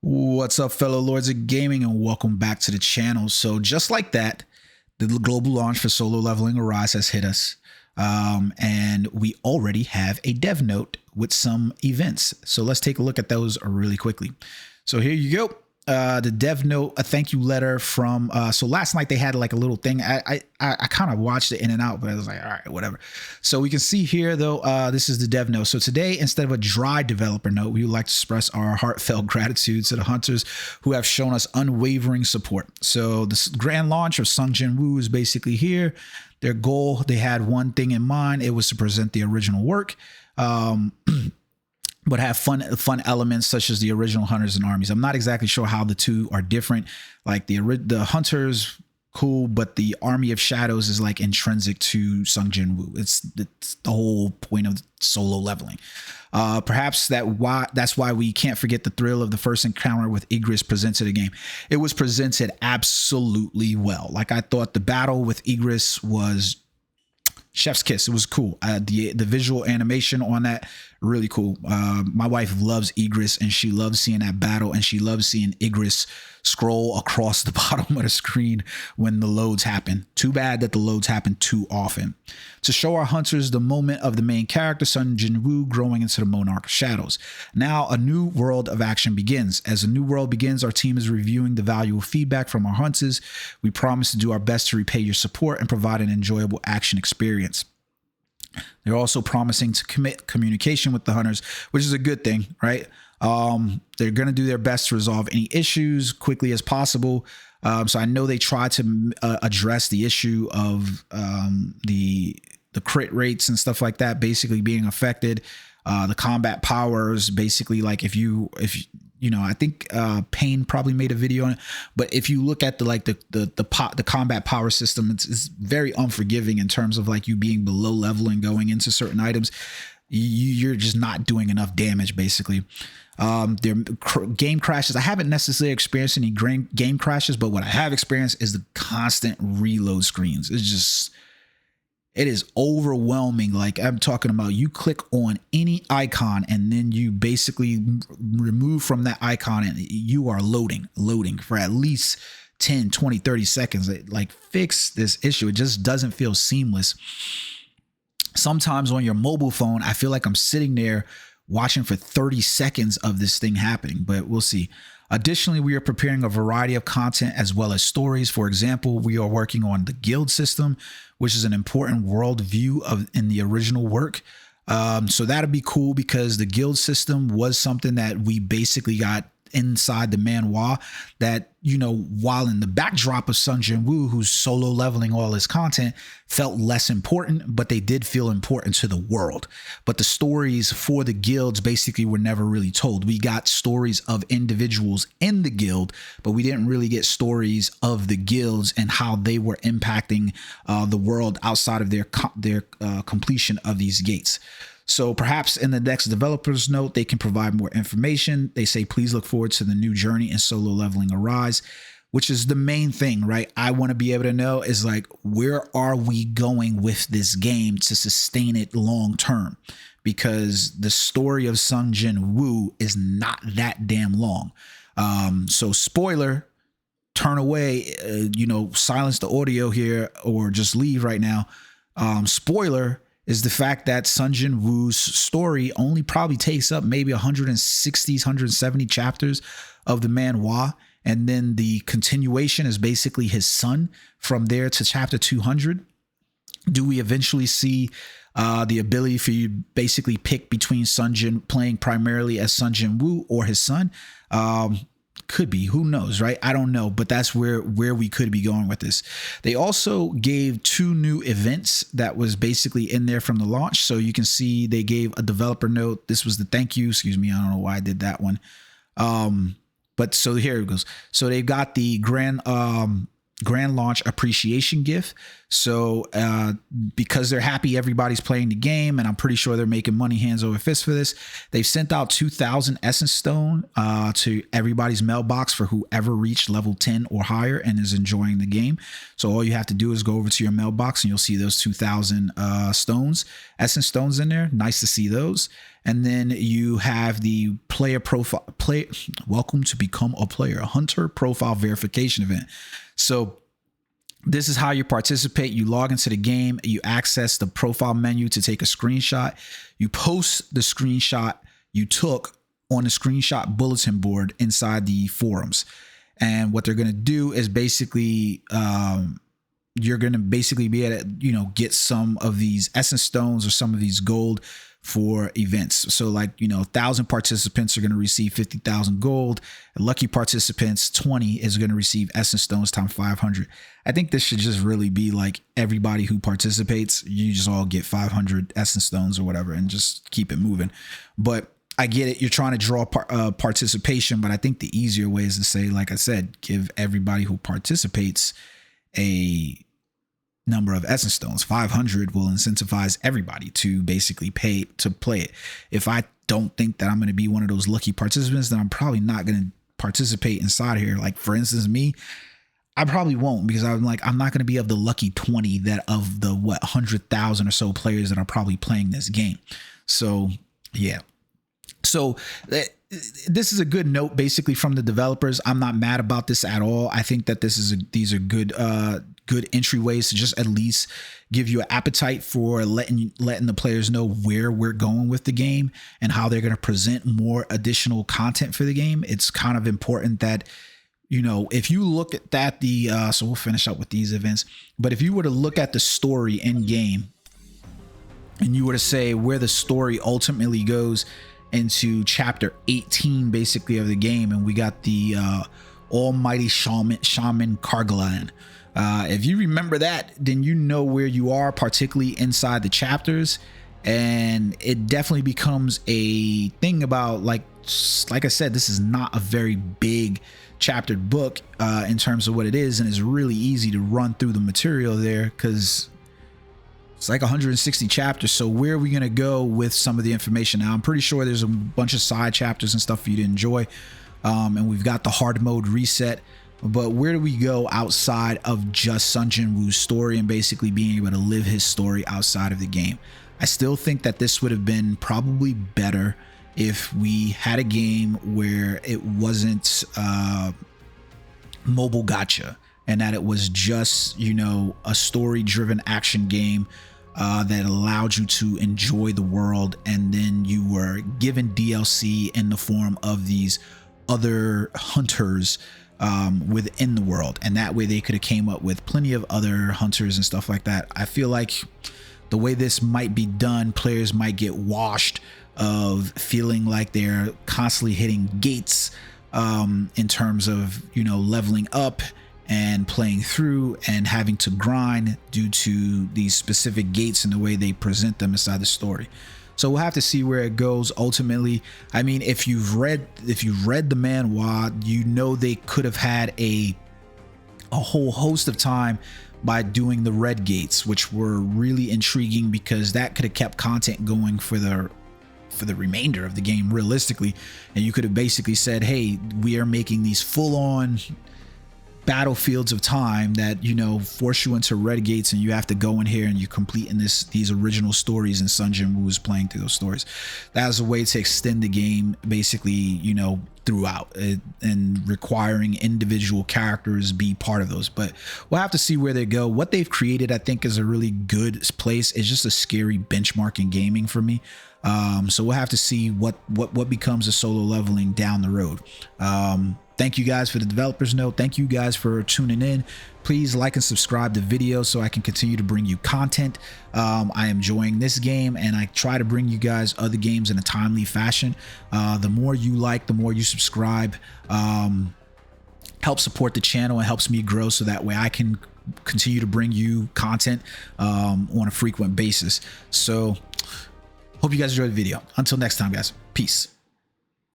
What's up, fellow lords of gaming, and welcome back to the channel. So just like that, the global launch for Solo Leveling Arise has hit us, and we already have a dev note with some events. So let's take a look at those really quickly. So here you go. The dev note, a thank you letter from, so last night they had like a little thing. I kind of watched it in and out, but I was like, all right, whatever. So we can see here though, this is the dev note. So today, instead of a dry developer note, we would like to express our heartfelt gratitude to the hunters who have shown us unwavering support. So this grand launch of Sung Jin Woo is basically here. Their goal, they had one thing in mind. It was to present the original work. But have fun elements such as the original Hunters and Armies. I'm not exactly sure how the two are different. Like the Hunters, cool, but the Army of Shadows is like intrinsic to Sung Jin Woo. It's the whole point of solo leveling. Perhaps that's why we can't forget the thrill of the first encounter with Igris presented the game. It was presented absolutely well. Like I thought the battle with Igris was chef's kiss. It was cool. The visual animation on that, really cool. My wife loves Igris and she loves seeing that battle, and she loves seeing Igris scroll across the bottom of the screen when the loads happen. Too bad that the loads happen too often. To show our hunters the moment of the main character, Sung Jin Woo, growing into the Monarch of Shadows. Now a new world of action begins. As a new world begins, our team is reviewing the valuable feedback from our hunters. We promise to do our best to repay your support and provide an enjoyable action experience. They're also promising to commit communication with the hunters, which is a good thing, right? They're going to do their best to resolve any issues quickly as possible. So I know they try to address the issue of the crit rates and stuff like that basically being affected. The combat powers, basically, like if you know, I think Payne probably made a video on it, but if you look at the combat power system, it's very unforgiving in terms of like you being below level and going into certain items. You're just not doing enough damage, basically. Their game crashes, I haven't necessarily experienced any game crashes, but what I have experienced is the constant reload screens. It is overwhelming. Like I'm talking about, you click on any icon and then you basically remove from that icon and you are loading for at least 10, 20, 30 seconds. Like fix this issue. It just doesn't feel seamless. Sometimes on your mobile phone, I feel like I'm sitting there watching for 30 seconds of this thing happening, but we'll see. Additionally, we are preparing a variety of content as well as stories. For example, we are working on the guild system, which is an important world view in the original work. So that'll be cool because the guild system was something that we basically got inside the manhwa that, you know, while in the backdrop of Sung Jin Woo, who's solo leveling all his content, felt less important, but they did feel important to the world. But the stories for the guilds basically were never really told. We got stories of individuals in the guild, but we didn't really get stories of the guilds and how they were impacting the world outside of their completion of these gates. So perhaps in the next developer's note, they can provide more information. They say, please look forward to the new journey in Solo Leveling Arise, which is the main thing, right? I want to be able to know is like, where are we going with this game to sustain it long term? Because the story of Sung Jin Woo is not that damn long. So spoiler, turn away, silence the audio here or just leave right now. Spoiler is the fact that Sung Jin Woo's story only probably takes up maybe 160, 170 chapters of the manhwa. And then the continuation is basically his son from there to chapter 200. Do we eventually see the ability for you to basically pick between Sung Jin playing primarily as Sung Jin Woo or his son? Could be, who knows, right? I don't know, but that's where we could be going with this. They also gave 2 new events that was basically in there from the launch. So you can see they gave a developer note. This was the thank you. Excuse me, I don't know why I did that one. But so here it goes. So they've got the grand launch appreciation gift. So because they're happy everybody's playing the game, and I'm pretty sure they're making money hands over fist for this, they've sent out 2,000 Essence Stone to everybody's mailbox for whoever reached level 10 or higher and is enjoying the game. So all you have to do is go over to your mailbox and you'll see those 2,000 Essence Stones in there. Nice to see those. And then you have the player profile, welcome to become a player, hunter profile verification event. So this is how you participate. You log into the game, you access the profile menu to take a screenshot. You post the screenshot you took on the screenshot bulletin board inside the forums. And what they're going to do is basically, you're going to basically be able to, get some of these essence stones or some of these gold for events. So like, 1,000 participants are going to receive 50,000 gold. And lucky participants, 20 is going to receive essence stones times 500. I think this should just really be like everybody who participates, you just all get 500 essence stones or whatever and just keep it moving. But I get it. You're trying to draw participation, but I think the easier way is to say, like I said, give everybody who participates a number of essence stones. 500 will incentivize everybody to basically pay to play it. If I don't think that I'm going to be one of those lucky participants, then I'm probably not going to participate inside here. Like for instance, me, I probably won't, because I'm not going to be of the lucky 20 that of the 100,000 or so players that are probably playing this game. So yeah. So this is a good note basically from the developers. I'm not mad about this at all. I think that these are good entryways to just at least give you an appetite for letting the players know where we're going with the game and how they're going to present more additional content for the game. It's kind of important that, if you look at that, so we'll finish up with these events, but if you were to look at the story in game and you were to say where the story ultimately goes into chapter 18 basically of the game, and we got the almighty shaman Kargalan. If you remember that, then you know where you are, particularly inside the chapters, and it definitely becomes a thing about like I said, this is not a very big chaptered book in terms of what it is, and it's really easy to run through the material there because it's like 160 chapters. So where are we going to go with some of the information? Now, I'm pretty sure there's a bunch of side chapters and stuff for you to enjoy. And we've got the hard mode reset. But where do we go outside of just Sung Jin-woo's story and basically being able to live his story outside of the game? I still think that this would have been probably better if we had a game where it wasn't mobile gacha, and that it was just, a story-driven action game that allowed you to enjoy the world, and then you were given DLC in the form of these other hunters within the world, and that way they could have came up with plenty of other hunters and stuff like that. I feel like the way this might be done, players might get washed of feeling like they're constantly hitting gates in terms of, leveling up and playing through and having to grind due to these specific gates and the way they present them inside the story. So we'll have to see where it goes ultimately. I mean, if you've read the manhwa, they could have had a whole host of time by doing the red gates, which were really intriguing because that could have kept content going for the remainder of the game realistically. And you could have basically said, hey, we are making these full-on battlefields of time that force you into red gates, and you have to go in here and you complete in these original stories, and Sung Jin-woo is playing through those stories. That is a way to extend the game basically throughout and requiring individual characters be part of those. But we'll have to see where they go. What they've created, I think, is a really good place. It's just a scary benchmark in gaming for me. So we'll have to see what becomes a solo leveling down the road. Thank you guys for the developers note. Thank you guys for tuning in. Please like and subscribe the video so I can continue to bring you content. I am enjoying this game, and I try to bring you guys other games in a timely fashion. The more you like, the more you subscribe, helps support the channel and helps me grow, so that way I can continue to bring you content on a frequent basis. So hope you guys enjoyed the video. Until next time, guys. Peace.